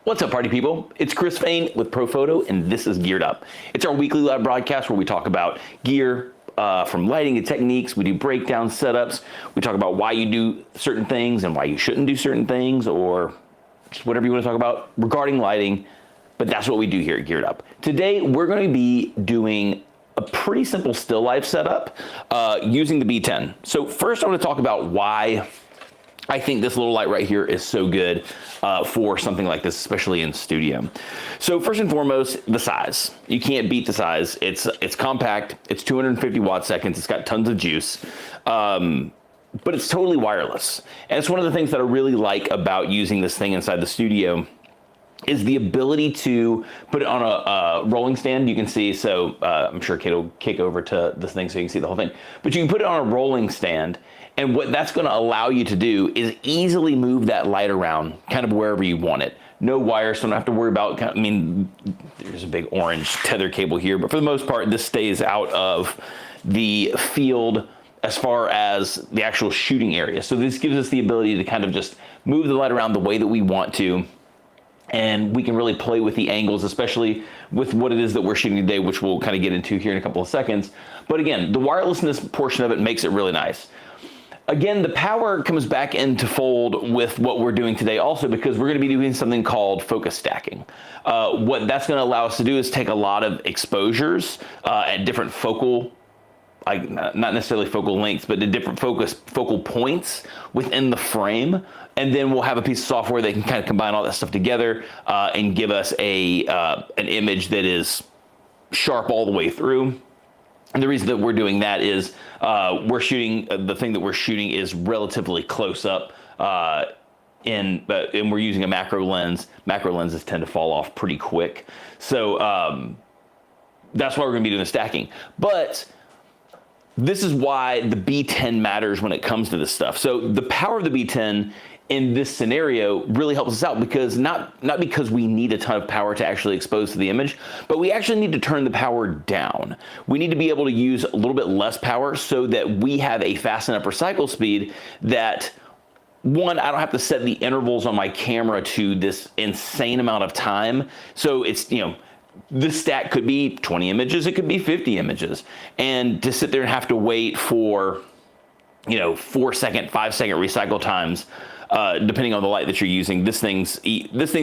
What's up, party people? It's Chris Fain with Profoto, and this is Geared Up. It's our weekly live broadcast where we talk about gear, from lighting to techniques. We do breakdown setups. We talk about why you do certain things and why you shouldn't do certain things, or just whatever you want to talk about regarding lighting. But that's what we do here at Geared Up. Today, we're going to be doing a pretty simple still life setup using the B10. So first, I want to talk about why I think this little light right here is so good for something like this, especially in studio. So first and foremost, the size. You can't beat the size. It's compact. It's 250 watt seconds. It's got tons of juice, but it's totally wireless. And it's one of the things that I really like about using this thing inside the studio is the ability to put it on a rolling stand. You can see, so I'm sure Kate will kick over to this thing so you can see the whole thing. But you can put it on a rolling stand, and what that's going to allow you to do is easily move that light around kind of wherever you want it. No wires, so don't have to worry about, I mean, there's a big orange tether cable here, but for the most part, this stays out of the field as far as the actual shooting area. So this gives us the ability to kind of just move the light around the way that we want to. And we can really play with the angles, especially with what it is that we're shooting today, which we'll kind of get into here in a couple of seconds. But again, the wirelessness portion of it makes it really nice. Again, the power comes back into fold with what we're doing today also, because we're going to be doing something called focus stacking. What that's going to allow us to do is take a lot of exposures at different focal, not necessarily focal lengths, but the different focal points within the frame. And then we'll have a piece of software that can kind of combine all that stuff together and give us an image that is sharp all the way through. And the reason that we're doing that is we're shooting, the thing that we're shooting is relatively close up and we're using a macro lens. Macro lenses tend to fall off pretty quick. So that's why we're gonna be doing the stacking. But this is why the B10 matters when it comes to this stuff. So the power of the B10 in this scenario really helps us out, because not because we need a ton of power to actually expose to the image, but we actually need to turn the power down. We need to be able to use a little bit less power so that we have a fast enough recycle speed that, one, I don't have to set the intervals on my camera to this insane amount of time. So it's, you know, this stack could be 20 images, it could be 50 images. And to sit there and have to wait for, you know, 4-second, 5-second recycle times, depending on the light that you're using, this thing's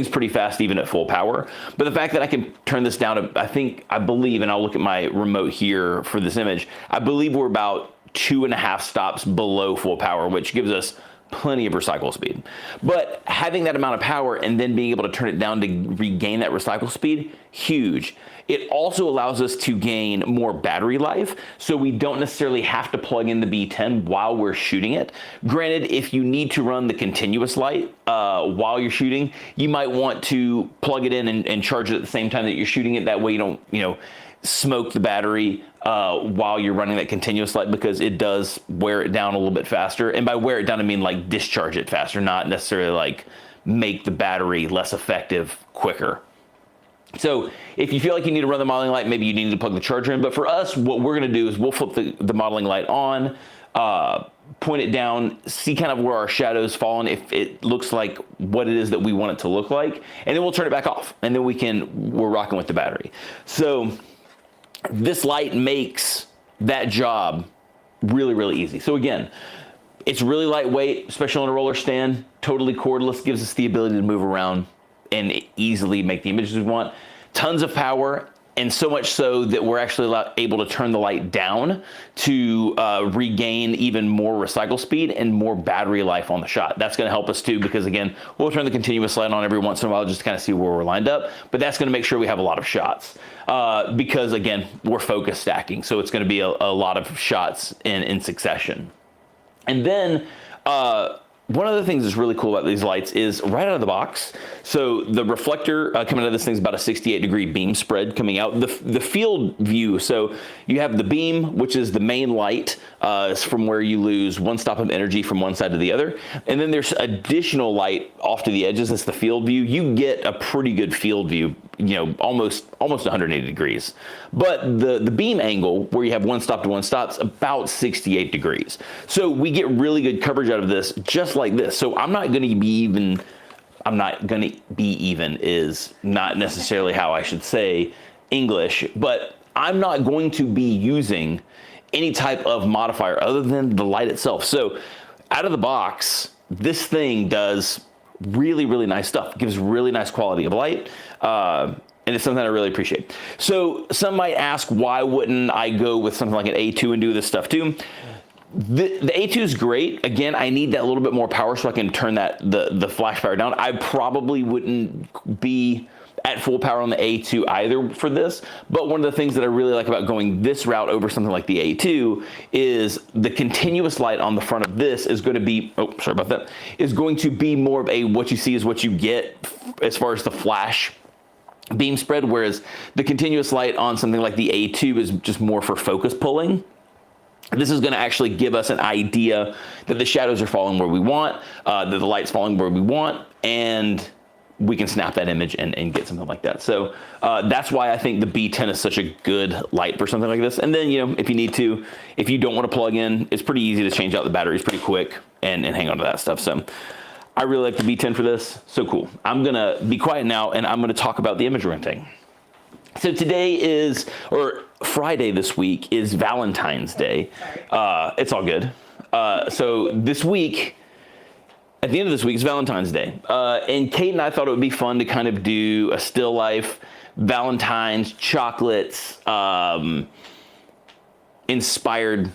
pretty fast even at full power. But the fact that I can turn this down to, I believe, and I'll look at my remote here for this image, I believe we're about 2.5 stops below full power, which gives us plenty of recycle speed. But having that amount of power and then being able to turn it down to regain that recycle speed, huge. It also allows us to gain more battery life, so we don't necessarily have to plug in the B10 while we're shooting it. Granted, if you need to run the continuous light while you're shooting, you might want to plug it in and charge it at the same time that you're shooting it. That way you don't, you know, smoke the battery while you're running that continuous light, because it does wear it down a little bit faster. And by wear it down, I mean like discharge it faster, not necessarily like make the battery less effective quicker. So if you feel like you need to run the modeling light, maybe you need to plug the charger in. But for us, what we're going to do is we'll flip the modeling light on, point it down, see kind of where our shadows fall on, if it looks like what it is that we want it to look like, and then we'll turn it back off, and then we're rocking with the battery. So this light makes that job really, really easy. So again, it's really lightweight, especially on a roller stand, totally cordless, gives us the ability to move around and easily make the images we want. Tons of power, and so much so that we're actually able to turn the light down to regain even more recycle speed and more battery life on the shot. That's gonna help us too, because again, we'll turn the continuous light on every once in a while just to kind of see where we're lined up, but that's gonna make sure we have a lot of shots. Because again, we're focus stacking, so it's gonna be a lot of shots in succession. And then, one of the things that's really cool about these lights is right out of the box. So the reflector coming out of this thing is about a 68-degree beam spread coming out. The field view, so you have the beam, which is the main light, is from where you lose 1 stop of energy from one side to the other. And then there's additional light off to the edges. That's the field view. You get a pretty good field view, you know, almost 180 degrees. But the beam angle, where you have 1 stop to 1 stop, is about 68 degrees. So we get really good coverage out of this, just like this. So I'm not going to be even I'm not going to be even is not necessarily how I should say English, but I'm not going to be using any type of modifier other than the light itself. So out of the box, this thing does really, really nice stuff. It gives really nice quality of light. And it's something I really appreciate. So some might ask, why wouldn't I go with something like an A2 and do this stuff too? The A2 is great. Again, I need that little bit more power so I can turn the flash power down. I probably wouldn't be at full power on the A2 either for this, but one of the things that I really like about going this route over something like the A2 is the continuous light on the front of this is going to be, oh, sorry about that, is going to be more of a what you see is what you get as far as the flash beam spread, whereas the continuous light on something like the A2 is just more for focus pulling. This is going to actually give us an idea that the shadows are falling where we want, that the light's falling where we want, and we can snap that image and get something like that. So that's why I think the B10 is such a good light for something like this. And then, you know, if you need to, if you don't want to plug in, it's pretty easy to change out the batteries pretty quick and hang on to that stuff. So I really like the B10 for this. So cool. I'm going to be quiet now and I'm going to talk about the image renting. So today is, or Friday this week is Valentine's Day. It's all good. So this week, at the end of this week is Valentine's Day. And Kate and I thought it would be fun to kind of do a still life, Valentine's, chocolates, inspired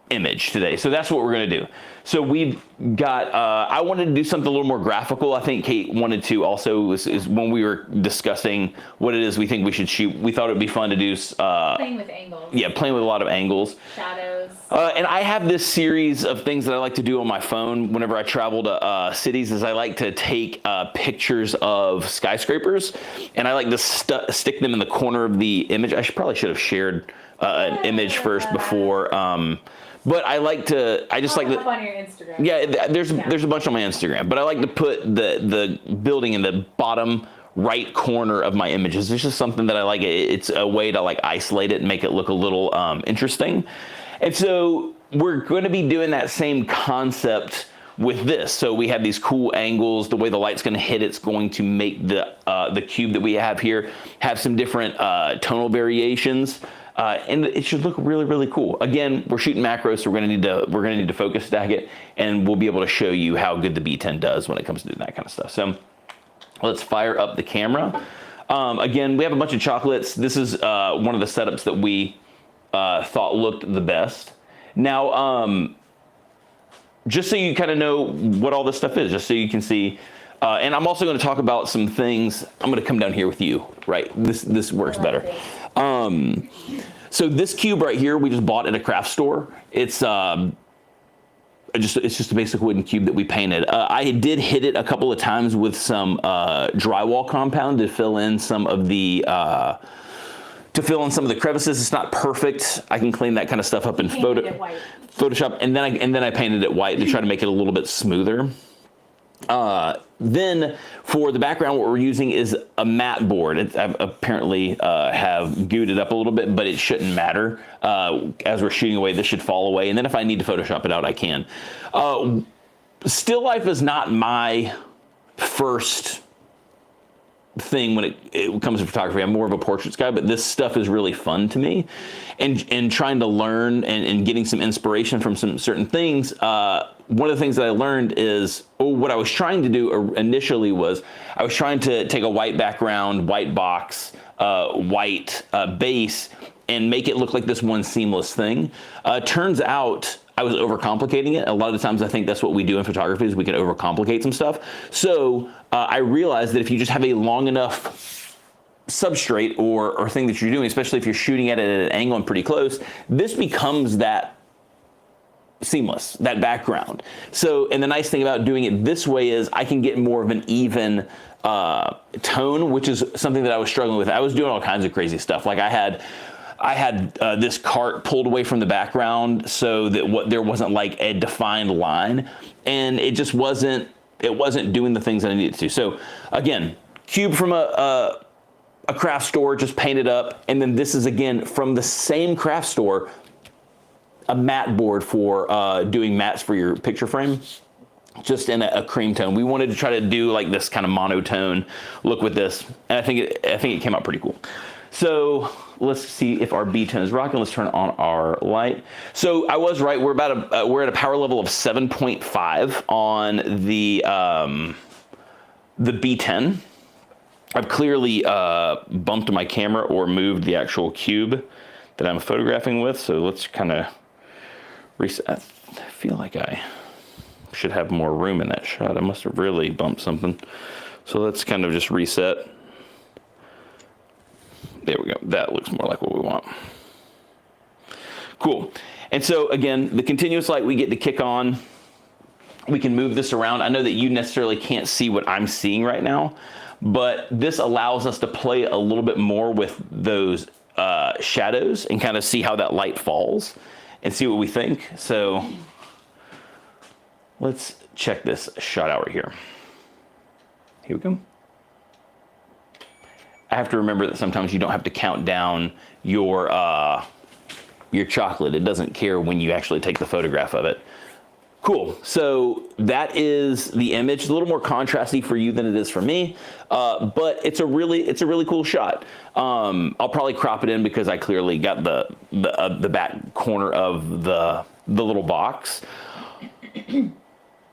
image today. So that's what we're going to do. So we've got, I wanted to do something a little more graphical. I think Kate wanted to also, is when we were discussing what it is we think we should shoot, we thought it would be fun to do. Playing with angles. Yeah, playing with a lot of angles. Shadows. And I have this series of things that I like to do on my phone whenever I travel to cities, is I like to take pictures of skyscrapers, and I like to stick them in the corner of the image. I probably should have shared an image first before. But I like to, I just like to, on your Instagram. Yeah, there's a bunch on my Instagram, but I like to put the building in the bottom right corner of my images. It's just something that I like. It's a way to like isolate it and make it look a little interesting. And so we're going to be doing that same concept with this. So we have these cool angles. The way the light's going to hit, it's going to make the cube that we have here have some different tonal variations. And it should look really, really cool. Again, we're shooting macros, so we're gonna need to focus stack it, and we'll be able to show you how good the B10 does when it comes to doing that kind of stuff. So let's fire up the camera. Again, we have a bunch of chocolates. This is one of the setups that we thought looked the best. Now, just so you kind of know what all this stuff is, just so you can see. And I'm also going to talk about some things. I'm going to come down here with you, right? This works better. So this cube right here, we just bought at a craft store. It's just a basic wooden cube that we painted. I did hit it a couple of times with some drywall compound to fill in some of the crevices. It's not perfect. I can clean that kind of stuff up in Photoshop, and then I painted it white to try to make it a little bit smoother. Then for the background, what we're using is a matte board. I apparently have gooed it up a little bit, but it shouldn't matter. As we're shooting away, this should fall away. And then if I need to Photoshop it out, I can. Still life is not my first thing when it comes to photography. I'm more of a portraits guy, but this stuff is really fun to me. And trying to learn and getting some inspiration from some certain things, one of the things that I learned is, what I was trying to do initially was, I was trying to take a white background, white box, white base, and make it look like this one seamless thing. Turns out I was overcomplicating it. A lot of the times I think that's what we do in photography, is we can overcomplicate some stuff. So I realized that if you just have a long enough substrate or thing that you're doing, especially if you're shooting at it at an angle and pretty close, this becomes that seamless, that background. So, and the nice thing about doing it this way is I can get more of an even tone, which is something that I was struggling with. I was doing all kinds of crazy stuff. Like I had this cart pulled away from the background so that there wasn't like a defined line, and it just wasn't doing the things that I needed to. So again, cube from a craft store, just painted up, and then this is again from the same craft store, a matte board for doing mattes for your picture frame. just in a cream tone. We wanted to try to do like this kind of monotone look with this, and I think it came out pretty cool. So let's see if our B10 is rocking. Let's turn on our light. So I was right. We're we're at a power level of 7.5 on the B10. I've clearly bumped my camera or moved the actual cube that I'm photographing with. So let's kind of reset. I feel like I should have more room in that shot. I must have really bumped something. So let's kind of just reset. There we go. That looks more like what we want. Cool. And so again, the continuous light we get to kick on. We can move this around. I know that you necessarily can't see what I'm seeing right now, but this allows us to play a little bit more with those shadows and kind of see how that light falls and see what we think. So let's check this shot out right here. Here we go. I have to remember that sometimes you don't have to count down your chocolate. It doesn't care when you actually take the photograph of it. Cool. So that is the image. It's a little more contrasty for you than it is for me, but it's a really cool shot. I'll probably crop it in because I clearly got the back corner of the little box.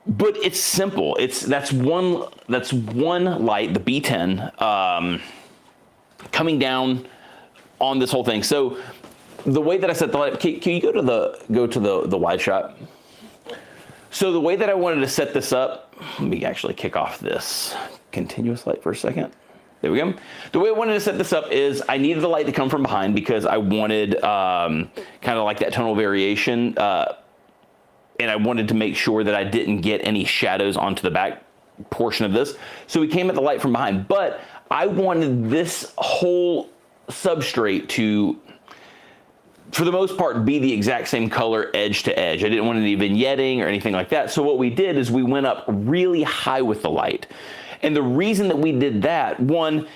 But it's simple. That's one light, the B10, coming down on this whole thing. So the way that I set the light, can you go to the wide shot? So the way that I wanted to set this up, let me actually kick off this continuous light for a second. There we go. The way I wanted to set this up is I needed the light to come from behind because I wanted kind of like that tonal variation, and I wanted to make sure that I didn't get any shadows onto the back portion of this. So we came at the light from behind, but I wanted this whole substrate to, for the most part, be the exact same color edge to edge. I didn't want any vignetting or anything like that. So what we did is we went up really high with the light. And the reason that we did that, one,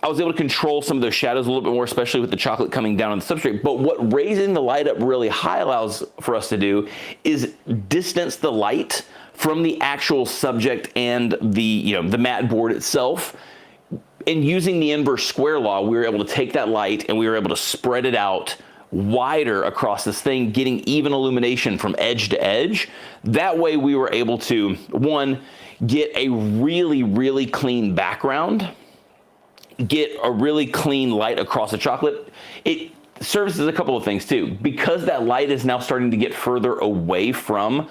I was able to control some of those shadows a little bit more, especially with the chocolate coming down on the substrate. But what raising the light up really high allows for us to do is distance the light from the actual subject and the matte board itself. And using the inverse square law, we were able to take that light and we were able to spread it out wider across this thing, getting even illumination from edge to edge. That way we were able to, one, get a really, really clean background, get a really clean light across the chocolate. It services a couple of things too. Because that light is now starting to get further away from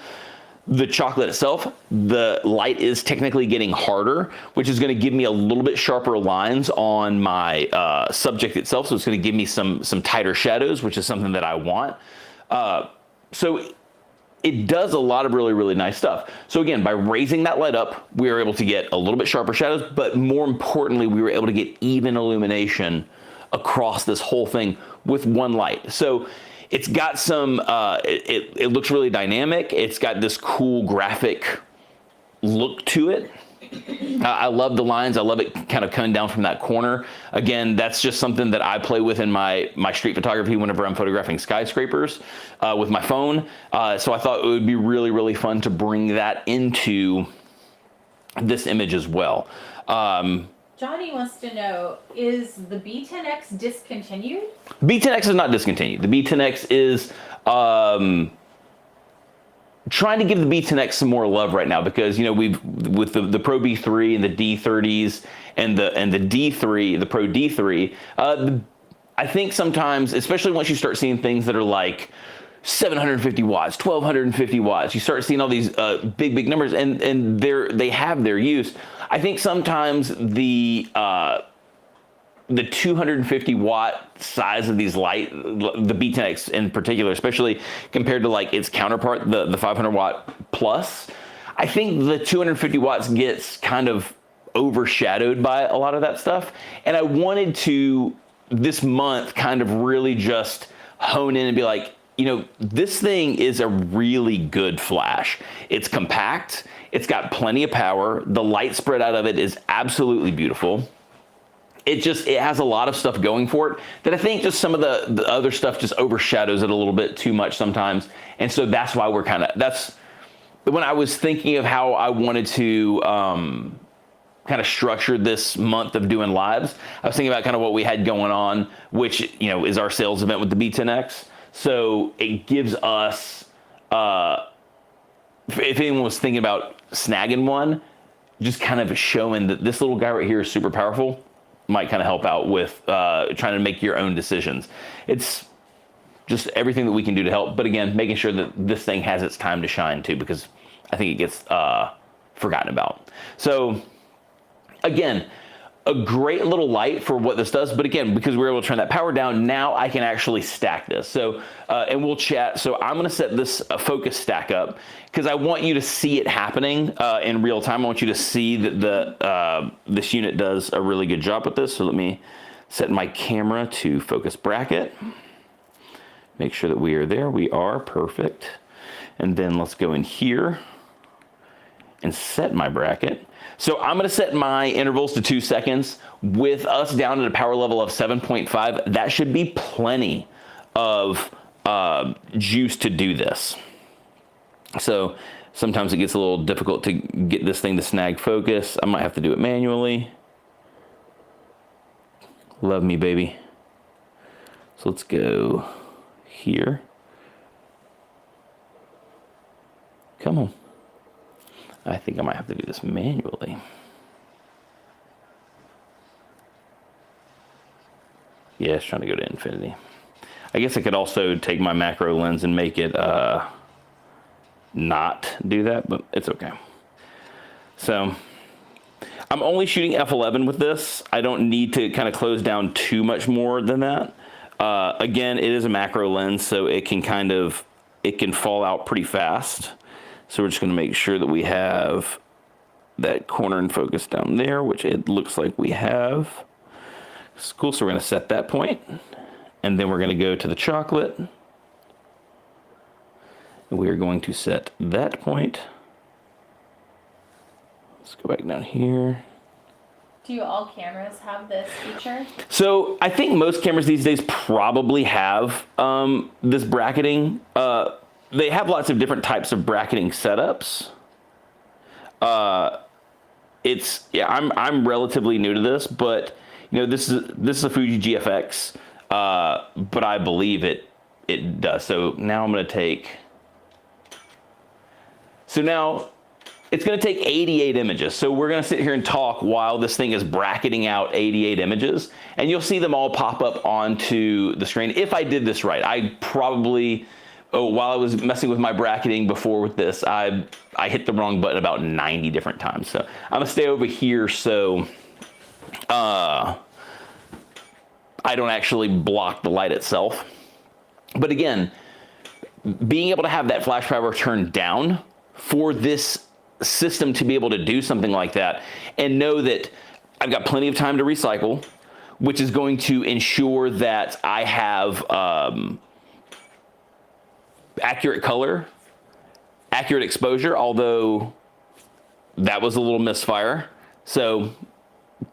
the chocolate itself, the light is technically getting harder, which is going to give me a little bit sharper lines on my subject itself. So it's going to give me some tighter shadows, which is something that I want. So it does a lot of really, really nice stuff. So again, by raising that light up, we were able to get a little bit sharper shadows, but more importantly, we were able to get even illumination across this whole thing with one light. So it's got some, it looks really dynamic. It's got this cool graphic look to it. I love the lines. I love it kind of coming down from that corner. Again, that's just something that I play with in my street photography whenever I'm photographing skyscrapers with my phone. So I thought it would be really, really fun to bring that into this image as well. Johnny wants to know, is the B10X discontinued? B10X is not discontinued. The B10X is trying to give the B10X some more love right now because, you know, we've with the Pro B3 and the D30s and the D3, the Pro D3, I think sometimes, especially once you start seeing things that are like 750 watts, 1250 watts, you start seeing all these big numbers, and they have their use. I think sometimes the 250 watt size of these light, the B10X in particular, especially compared to like its counterpart, the 500 watt plus, I think the 250 watts gets kind of overshadowed by a lot of that stuff. And I wanted to, this month, kind of really just hone in and be like, you know, this thing is a really good flash. It's compact. It's got plenty of power. The light spread out of it is absolutely beautiful. It has a lot of stuff going for it that I think just some of the other stuff just overshadows it a little bit too much sometimes. And so that's why we're kind of, that's when I was thinking of how I wanted to kind of structure this month of doing lives, I was thinking about kind of what we had going on, which, is our sales event with the B10X. So it gives us, if anyone was thinking about snagging one, just kind of showing that this little guy right here is super powerful, might kind of help out with trying to make your own decisions. It's just everything that we can do to help. But again, making sure that this thing has its time to shine too, because I think it gets forgotten about. So again, a great little light for what this does. But again, because we were able to turn that power down, now I can actually stack this. So, and we'll chat. So I'm going to set this focus stack up because I want you to see it happening in real time. I want you to see that this unit does a really good job with this. So let me set my camera to focus bracket. Make sure that we are there. We are perfect. And then let's go in here and set my bracket. So I'm going to set my intervals to 2 seconds. With us down at a power level of 7.5, that should be plenty of juice to do this. So sometimes it gets a little difficult to get this thing to snag focus. I might have to do it manually. Love me, baby. So let's go here. Come on. I think I might have to do this manually. Yeah, it's trying to go to infinity. I guess I could also take my macro lens and make it not do that, but it's okay. So I'm only shooting f11 with this. I don't need to kind of close down too much more than that. Again, it is a macro lens, so it can fall out pretty fast. So we're just going to make sure that we have that corner and focus down there, which it looks like we have. It's cool. So we're going to set that point, and then we're going to go to the chocolate. And we are going to set that point. Let's go back down here. Do all cameras have this feature? So I think most cameras these days probably have this bracketing. They have lots of different types of bracketing setups. I'm relatively new to this, but this is a Fuji GFX, but I believe it does. So now I'm going to take. So now it's going to take 88 images. So we're going to sit here and talk while this thing is bracketing out 88 images, and you'll see them all pop up onto the screen. If I did this right, I probably. While I was messing with my bracketing before with this, I hit the wrong button about 90 different times. So I'm gonna stay over here so I don't actually block the light itself. But again, being able to have that flash power turned down for this system to be able to do something like that and know that I've got plenty of time to recycle, which is going to ensure that I have accurate color, accurate exposure, although that was a little misfire. So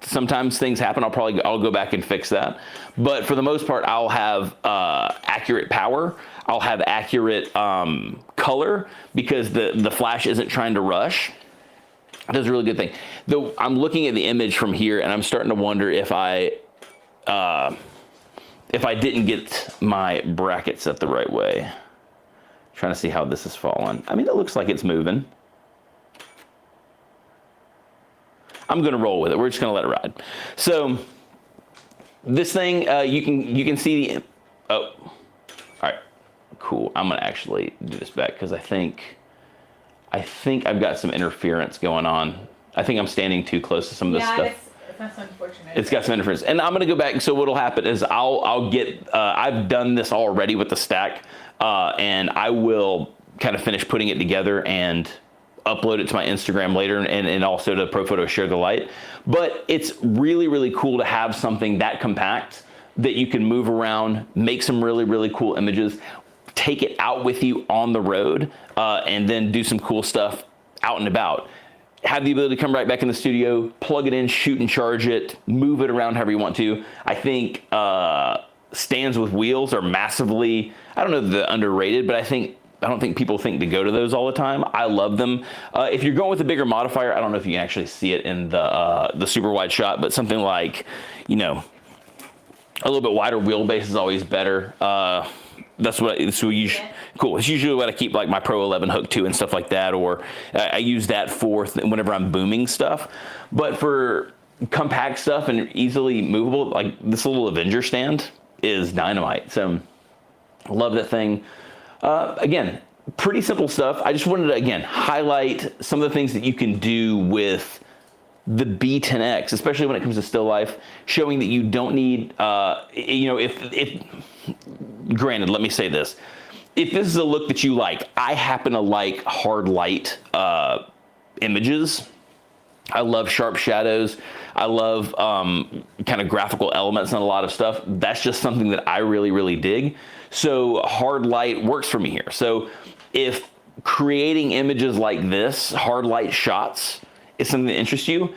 sometimes things happen. I'll go back and fix that. But for the most part, I'll have accurate power. I'll have accurate color because the flash isn't trying to rush. It does a really good thing. Though I'm looking at the image from here and I'm starting to wonder if I didn't get my bracket set the right way. Trying to see how this is falling. I mean, it looks like it's moving. I'm gonna roll with it. We're just gonna let it ride. So this thing, you can see the, all right, cool. I'm gonna actually do this back because I think I've got some interference going on. I think I'm standing too close to some of this stuff. That's unfortunate. It's got some interference. And I'm gonna go back, so what'll happen is I'll get, I've done this already with the stack, and I will kind of finish putting it together and upload it to my Instagram later and also to Profoto Share the Light. But it's really, really cool to have something that compact that you can move around, make some really, really cool images, take it out with you on the road, and then do some cool stuff out and about. Have the ability to come right back in the studio, plug it in, shoot and charge it, move it around however you want to. I think stands with wheels are massively, I don't know if they're underrated, but I think don't think people think to go to those all the time. I love them. If you're going with a bigger modifier, I don't know if you can actually see it in the super wide shot, but something like, you know, a little bit wider wheelbase is always better. That's what it's cool. It's usually what I keep like my Pro 11 hook to and stuff like that, or I use that for whenever I'm booming stuff. But for compact stuff and easily movable, like this little Avenger stand is dynamite. So love that thing. Again, pretty simple stuff. I just wanted to, again, highlight some of the things that you can do with the B10X, especially when it comes to still life, showing that you don't need, you know, if granted, let me say this. If this is a look that you like, I happen to like hard light images. I love sharp shadows. I love kind of graphical elements and a lot of stuff. That's just something that I really, really dig. So hard light works for me here. So if creating images like this, hard light shots, is something that interests you,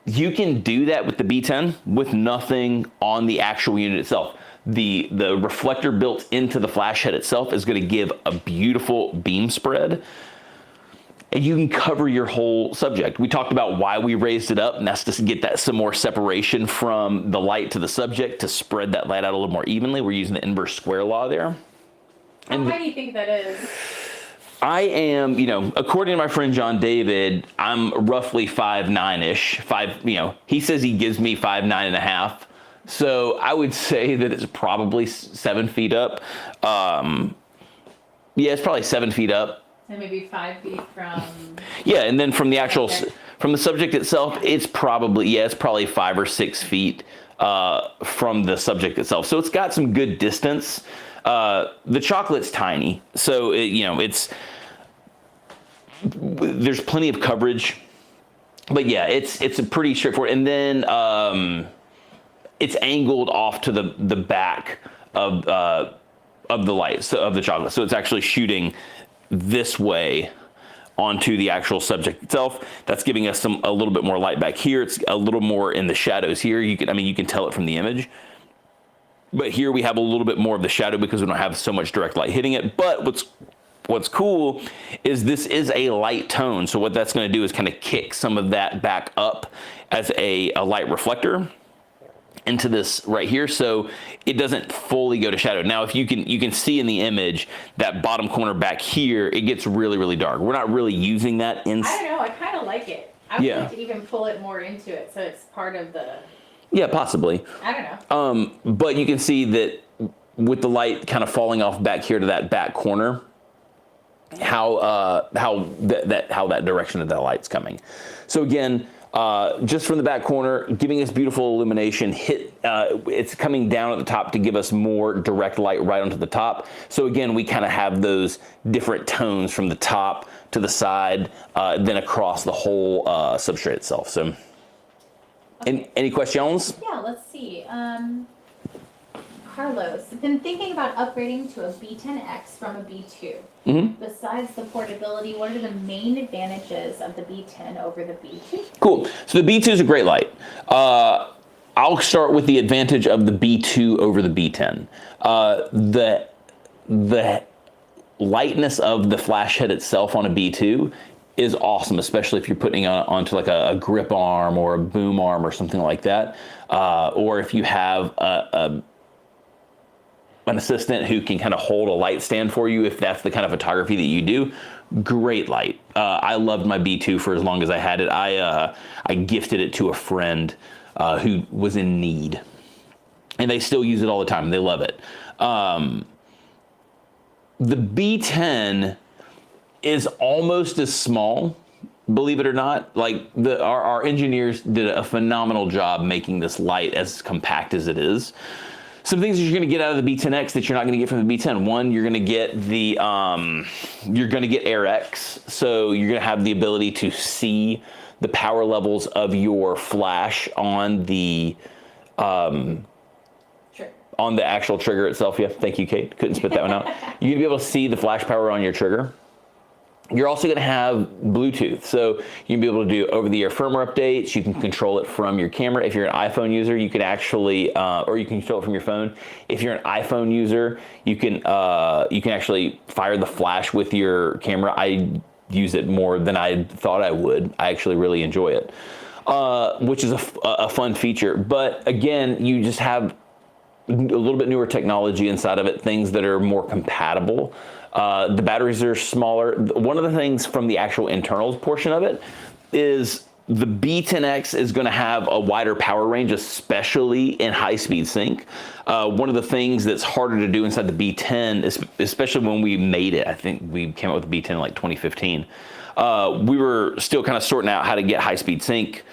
you can do that with the B10 with nothing on the actual unit itself. The reflector built into the flash head itself is going to give a beautiful beam spread, and you can cover your whole subject. We talked about why we raised it up, and that's just to get that some more separation from the light to the subject to spread that light out a little more evenly. We're using the inverse square law there. How high do you think that is? I am, you know, according to my friend John David, I'm roughly 5'9"-ish. He says he gives me 5'9.5". So I would say that it's probably 7 feet up. Yeah, it's probably 7 feet up. And maybe 5 feet from. Yeah, and then from the actual, from the subject itself, it's probably 5 or 6 feet from the subject itself. So it's got some good distance. The chocolate's tiny, so there's plenty of coverage. But yeah, it's a pretty straightforward. And then it's angled off to the back of the light, so of the chocolate. So it's actually shooting this way onto the actual subject itself. That's giving us a little bit more light back here. It's a little more in the shadows here. You can tell it from the image. But here we have a little bit more of the shadow because we don't have so much direct light hitting it. But what's cool is this is a light tone. So what that's going to do is kind of kick some of that back up as a light reflector into this right here, so it doesn't fully go to shadow. Now, if you can see in the image that bottom corner back here, it gets really, really dark. We're not really using that in. I don't know. I kind of like it. I would like to even pull it more into it, so it's part of the. Yeah, possibly. I don't know. But you can see that with the light kind of falling off back here to that back corner, how that direction of that light's coming. So again. Just from the back corner, giving us beautiful illumination. It's coming down at the top to give us more direct light right onto the top. So again, we kind of have those different tones from the top to the side, then across the whole substrate itself. So, okay. Any questions? Yeah, let's see. Carlos, I've been thinking about upgrading to a B10X from a B2. Mm-hmm. Besides the portability, what are the main advantages of the B10 over the B2? Cool. So the B2 is a great light. I'll start with the advantage of the B2 over the B10. The lightness of the flash head itself on a B2 is awesome, especially if you're putting it onto like a grip arm or a boom arm or something like that. Or if you have an assistant who can kind of hold a light stand for you, if that's the kind of photography that you do, great light. I loved my B2 for as long as I had it. I gifted it to a friend who was in need, and they still use it all the time. They love it. The B10 is almost as small, believe it or not. Like our engineers did a phenomenal job making this light as compact as it is. Some things that you're going to get out of the B10X that you're not going to get from the B10. One, you're going to get AirX, so you're going to have the ability to see the power levels of your flash on the actual trigger itself. Yeah, thank you, Kate. Couldn't spit that one out. You're going to be able to see the flash power on your trigger. You're also going to have Bluetooth, so you can be able to do over-the-air firmware updates. You can control it from your camera. If you're an iPhone user, you could actually, or you can control it from your phone. If you're an iPhone user, you can actually fire the flash with your camera. I use it more than I thought I would. I actually really enjoy it, which is a fun feature. But again, you just have a little bit newer technology inside of it, things that are more compatible. The batteries are smaller. One of the things from the actual internals portion of it is the B10X is going to have a wider power range, especially in high-speed sync. One of the things that's harder to do inside the B10, especially when we made it, I think we came up with the B10 in like 2015, we were still kind of sorting out how to get high-speed sync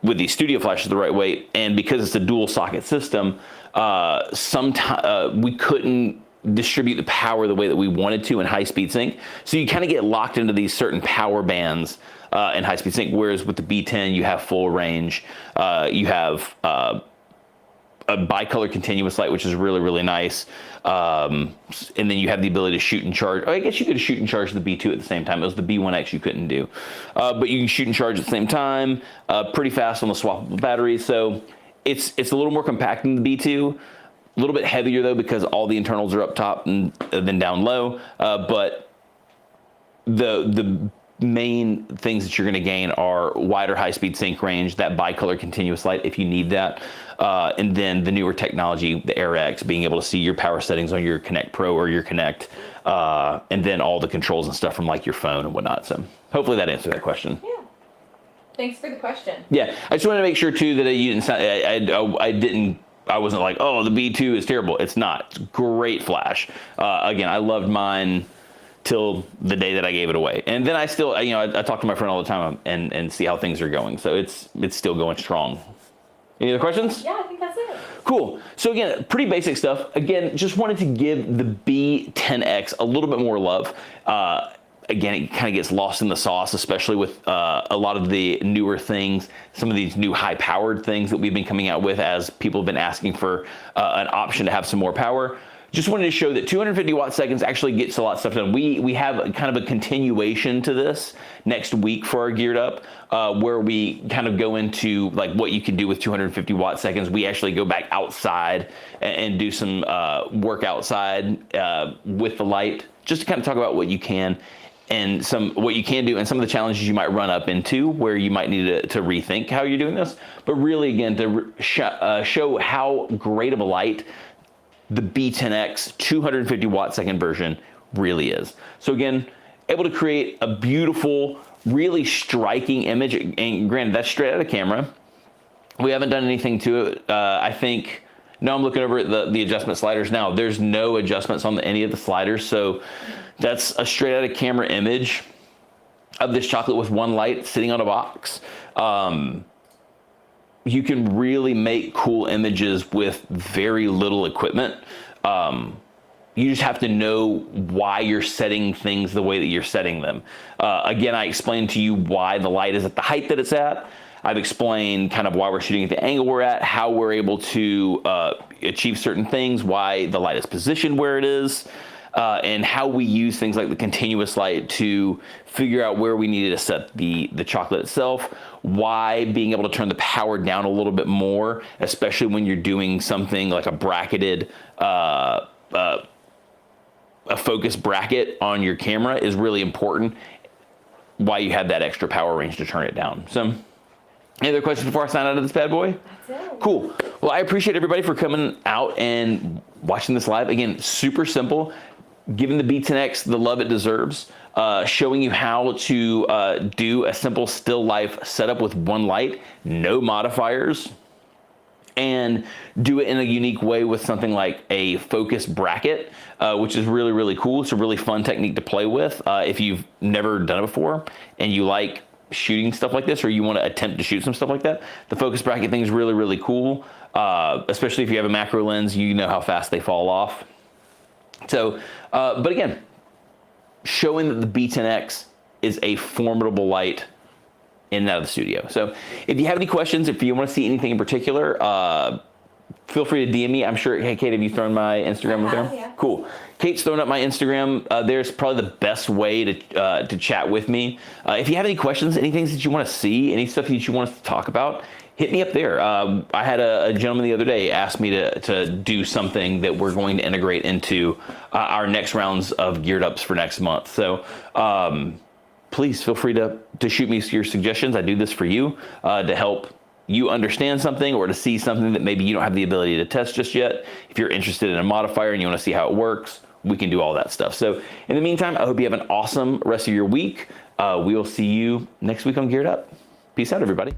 with these studio flashes the right way. And because it's a dual socket system, sometimes we couldn't distribute the power the way that we wanted to in high-speed sync. So you kind of get locked into these certain power bands in high-speed sync, whereas with the B10, you have full range. You have a bicolor continuous light, which is really, really nice. And then you have the ability to shoot and charge. I guess you could shoot and charge the B2 at the same time. It was the B1X you couldn't do. But you can shoot and charge at the same time, pretty fast on the swappable batteries. So it's a little more compact than the B2. A little bit heavier though, because all the internals are up top and then down low. But the main things that you're going to gain are wider high-speed sync range, that bicolor continuous light if you need that, and then the newer technology, the AirX, being able to see your power settings on your Connect Pro or your Connect, and then all the controls and stuff from like your phone and whatnot. So hopefully that answered that question. Yeah. Thanks for the question. Yeah, I just wanted to make sure too that you didn't. I wasn't like, oh, the B2 is terrible. It's not. It's great flash. Again, I loved mine till the day that I gave it away. And then I still, I talk to my friend all the time and see how things are going. So it's still going strong. Any other questions? Yeah, I think that's it. Cool. So again, pretty basic stuff. Again, just wanted to give the B10X a little bit more love. Again, it kind of gets lost in the sauce, especially with a lot of the newer things, some of these new high-powered things that we've been coming out with as people have been asking for an option to have some more power. Just wanted to show that 250 watt seconds actually gets a lot of stuff done. We have kind of a continuation to this next week for our Geared Up, where we kind of go into like what you can do with 250 watt seconds. We actually go back outside and do some work outside with the light, just to kind of talk about what you can and what you can do and some of the challenges you might run up into where you might need to rethink how you're doing this. But really, again, to show how great of a light the B10X 250 watt second version really is. So again, able to create a beautiful, really striking image. And granted, that's straight out of camera. We haven't done anything to it. I think, no, I'm looking over at the adjustment sliders now. There's no adjustments on any of the sliders. So that's a straight out of camera image of this chocolate with one light sitting on a box. You can really make cool images with very little equipment. You just have to know why you're setting things the way that you're setting them. Again, I explained to you why the light is at the height that it's at. I've explained kind of why we're shooting at the angle we're at, how we're able to achieve certain things, why the light is positioned where it is, and how we use things like the continuous light to figure out where we needed to set the chocolate itself, why being able to turn the power down a little bit more, especially when you're doing something like a bracketed, a focus bracket on your camera is really important, why you have that extra power range to turn it down. So, any other questions before I sign out of this bad boy? That's it. Cool. Well, I appreciate everybody for coming out and watching this live. Again, super simple. Giving the B10X the love it deserves. Showing you how to do a simple still life setup with one light, no modifiers, and do it in a unique way with something like a focus bracket, which is really, really cool. It's a really fun technique to play with. If you've never done it before and you like shooting stuff like this, or you want to attempt to shoot some stuff like that, the focus bracket thing is really, really cool. Especially if you have a macro lens, you know how fast they fall off. So, but again, showing that the B10X is a formidable light in and out of the studio. So if you have any questions, if you want to see anything in particular, feel free to DM me. I'm sure, hey, Kate, have you thrown my Instagram up there? Yeah. Cool. Kate's thrown up my Instagram. There's probably the best way to chat with me. If you have any questions, any things that you want to see, any stuff that you want us to talk about, hit me up there. I had a gentleman the other day ask me to do something that we're going to integrate into our next rounds of Geared Ups for next month. So please feel free to shoot me your suggestions. I do this for you to help you understand something or to see something that maybe you don't have the ability to test just yet. If you're interested in a modifier and you want to see how it works, we can do all that stuff. So in the meantime, I hope you have an awesome rest of your week. We will see you next week on Geared Up. Peace out, everybody.